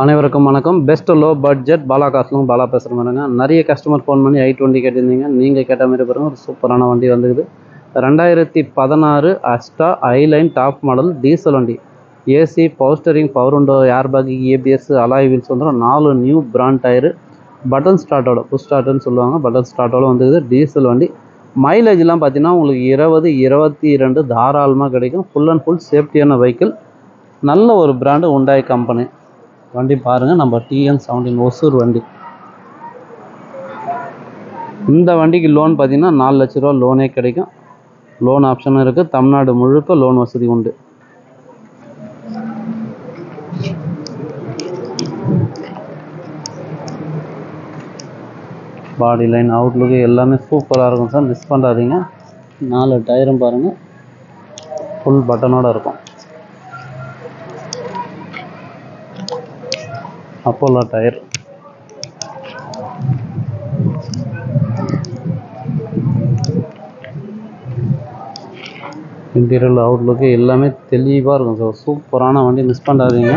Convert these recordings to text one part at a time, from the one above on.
அனைவருக்கும் வணக்கம். Best low budget Bala காசுலும் பாலா பேசுகிற மாதிரிங்க. நிறைய கஸ்டமர் ஃபோன் பண்ணி i20 கேட்டிருந்தீங்க. நீங்கள் கேட்ட மாதிரி பாருங்கள், ஒரு சூப்பரான வண்டி வந்துக்குது. 2016 அஸ்டா ஐலைன் டாப் மாடல் டீசல் வண்டி. AC, power steering, power window, airbag, ABS, alloy wheels வந்துடும். 4 நியூ பிராண்ட் டயரு, பட்டன் ஸ்டார்ட்டோட புஷ் ஸ்டார்ட்டுன்னு சொல்லுவாங்க. பட்டன் ஸ்டார்ட்டோட வந்துக்குது. டீசல் வண்டி. மைலேஜ்லாம் பார்த்தீங்கன்னா உங்களுக்கு 20-22 தாராளமாக கிடைக்கும். ஃபுல் அண்ட் ஃபுல் சேஃப்டியான வெஹிக்கிள். நல்ல ஒரு பிராண்டு ஹுண்டாய் கம்பெனி வண்டி பாருங்கள். நம்ம TN17 ஒசூர் வண்டி. இந்த வண்டிக்கு லோன் பார்த்தீங்கன்னா 4 லட்ச ரூபா லோனே கிடைக்கும். லோன் ஆப்ஷனும் இருக்குது. தமிழ்நாடு முழுக்க லோன் வசதி உண்டு. பாடி லைன், அவுட்லுக்கு எல்லாமே சூப்பராக இருக்கும் சார். மிஸ் பண்ணாதீங்க. 4 டயரும் பாருங்கள், ஃபுல் பட்டனோடு இருக்கும். Apollo tyre. இன்டீரியர், அவுட்லுக்கு எல்லாமே தெளிவாக இருக்கும் சார். சூப்பரான வண்டி, மிஸ் பண்ணாதீங்க.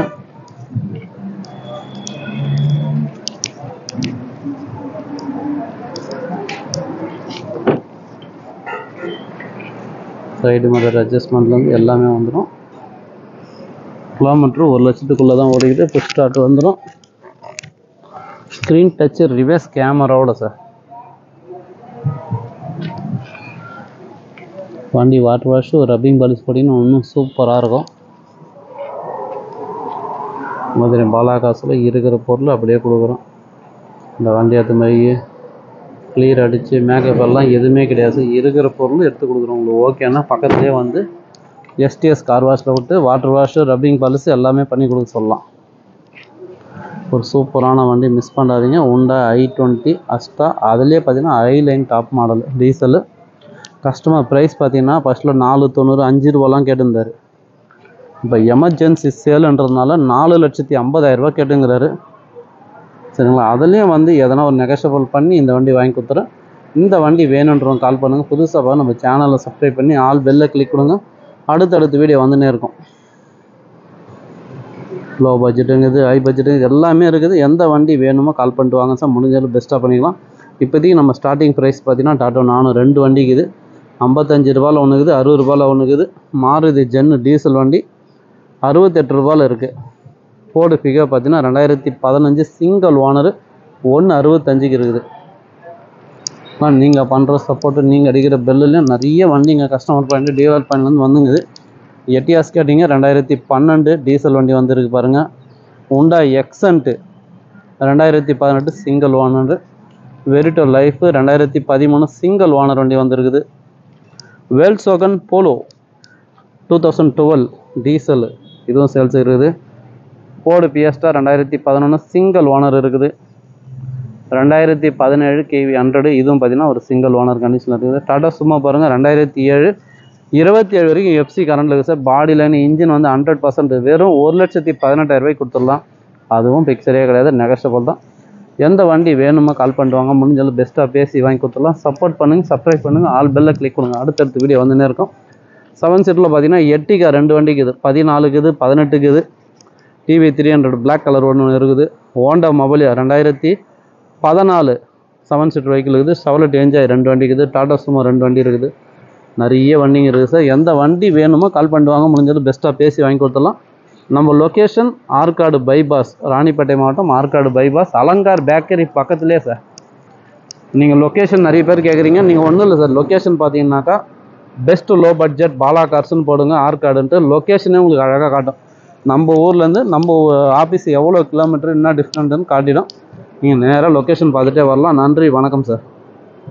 சைடு மிரர் அட்ஜஸ்ட்மெண்ட்லேருந்து எல்லாமே வந்துடும். கிலோமீட்ரு 1 லட்சத்துக்குள்ளே தான் ஓடிக்கிட்டு. புஷ் ஸ்டார்ட் வந்துடும். ஸ்க்ரீன் டச்சு ரிவர்ஸ் கேமராவோட சார். வண்டி வாட்டர் வாஷு, ரப்பிங் பாலிஷ் போட்டிங்கன்னா இன்னும் சூப்பராக இருக்கும். மதுரை பாலா காசில் இருக்கிற பொருள் அப்படியே கொடுக்குறோம். இந்த வண்டி அது மாதிரி கிளியர் அடித்து மேக்கப் எல்லாம் எதுவுமே கிடையாது. இருக்கிற பொருள் எடுத்து கொடுக்குறோம். உங்களுக்கு ஓகேன்னா பக்கத்துலேயே வந்து STS கார் வாஷில் விட்டு வாட்டர் வாஷு, ரப்பிங் பாலிஷ் எல்லாமே பண்ணி கொடுக்க சொல்லலாம். ஒரு சூப்பரான வண்டி, மிஸ் பண்ணாதீங்க. Hyundai i20 Asta. அதுலேயே பார்த்தீங்கன்னா ஐலைன் top model diesel. Customer price பார்த்தீங்கன்னா ஃபஸ்ட்டில் 490 5 ரூபாலாம் கேட்டிருந்தார். இப்போ எமர்ஜென்சி சேலுன்றதுனால 4,50,000 கேட்டுங்கிறாரு. சரிங்களா? அதுலேயும் வந்து எதனா ஒரு நெகஷியபிள் பண்ணி இந்த வண்டி வாங்கி கொடுத்துறேன். இந்த வண்டி வேணுன்றவங்க கால் பண்ணுங்கள். புதுசாக நம்ம சேனலை சப்ஸ்கிரைப் பண்ணி ஆல் பெல்லை கிளிக் கொடுங்க. அடுத்தடுத்த வீடியோ வந்துன்னே இருக்கும். லோ பட்ஜெட்டுங்குது, ஹை பட்ஜெட்டுங்க எல்லாமே இருக்குது. எந்த வண்டி வேணுமோ கால் பண்ணிட்டு வாங்க சார். முடிஞ்சாலும் பெஸ்ட்டாக பண்ணிக்கலாம். இப்போதைக்கு நம்ம ஸ்டார்டிங் ப்ரைஸ் பார்த்தீங்கன்னா டாட்டா நானோ 2 வண்டிக்குது. 55 ரூபாயில் ஒன்று இருக்குது, 60 ரூபாயில் ஒன்று இருக்குது. மாருதி ஜென்னு டீசல் வண்டி 68 ரூபாயில் இருக்குது. ஃபோர்டு ஃபிகர் பார்த்தீங்கன்னா 2015 சிங்கிள் ஓனரு 165க்கு இருக்குது. ஆனால் நீங்கள் பண்ணுற சப்போர்ட்டு, நீங்கள் அடிக்கிற பெல்லுலையும் நிறைய வண்டிங்க கஸ்டமர் பாயிண்ட் டீலர் பாயிண்ட்லேருந்து வந்துங்குது. எட்டியாஸ் கேட்டிங்க 2012 டீசல் வண்டி வந்துருக்கு பாருங்கள். Hyundai Xcent 2018 single owner. Verito life 2013 single owner வண்டி வந்துருக்குது. வேல்சோகன் போலோ 2012 டீசல், இதுவும் சேல்ஸ் இருக்குது. ஃபோர்டு பியஸ்டா 2011 சிங்கிள் ஓனர் இருக்குது. 2017 KV 100, இதுவும் பார்த்தீங்கன்னா ஒரு சிங்கிள் ஓனர் கண்டிஷனில் இருக்குது. டாடா சும்மா பாருங்கள் 2007 27 வரைக்கும் FC கரண்டில் இருக்குது சார். பாடி லைன், இன்ஜின் வந்து 100% வெறும் 1,18,000 கொடுத்துடலாம். அதுவும் பிக்சரே கிடையாது, நெகஷியபிள் தான். எந்த வண்டி வேணுமோ கால் பண்ணிட்டு வாங்க. முடிஞ்சாலும் பெஸ்ட்டாக பேசி வாங்கி கொடுத்துடலாம். சப்போர்ட் பண்ணுங்கள், சப்ஸ்கிரைப் பண்ணுங்கள், ஆல் பெல்லை கிளிக் பண்ணுங்கள். அடுத்தடுத்த வீடியோ வந்துன்னே இருக்கும். 7 சீட்டில் பார்த்தீங்கன்னா எர்டிகா 2 வண்டிக்குது. 14க்குது, 18க்குது. TV 300 பிளாக் கலர் ஒன்று இருக்குது. ஹோண்டா மொபைலியா 2014 7 சீட்டர் வெஹிக்கிள் இருக்குது. Chevrolet enjoy 2 வண்டிக்குது. டாடா சுமோ 2 வண்டி இருக்குது. நிறைய வண்டிங்க இருக்குது சார். எந்த வண்டி வேணுமோ கால் பண்ணிட்டு வாங்க. முடிஞ்சது பெஸ்ட்டாக பேசி வாங்கி கொடுத்துடலாம். நம்ம லொக்கேஷன் ஆற்காடு பைபாஸ், ராணிப்பேட்டை மாவட்டம் ஆற்காடு பைபாஸ், அலங்கார் பேக்கரி பக்கத்துலேயே சார். நீங்கள் லொக்கேஷன் நிறைய பேர் கேட்குறீங்க. நீங்கள் ஒன்றும் இல்லை சார். லொக்கேஷன் பார்த்தீங்கன்னாக்கா பெஸ்ட் லோ பட்ஜெட் பாலா கார்ஸ்ன்னு போடுங்க ஆற்காடுன்ட்டு. லொக்கேஷனே உங்களுக்கு அழகாக காட்டும். நம்ம ஊர்லேருந்து நம்ம ஆஃபீஸ் எவ்வளோ கிலோமீட்டர், என்ன டிஃப்ரெண்ட்டுன்னு காட்டிடும். நீங்கள் நேராக லொக்கேஷன் பார்த்துட்டே வரலாம். நன்றி, வணக்கம் சார்.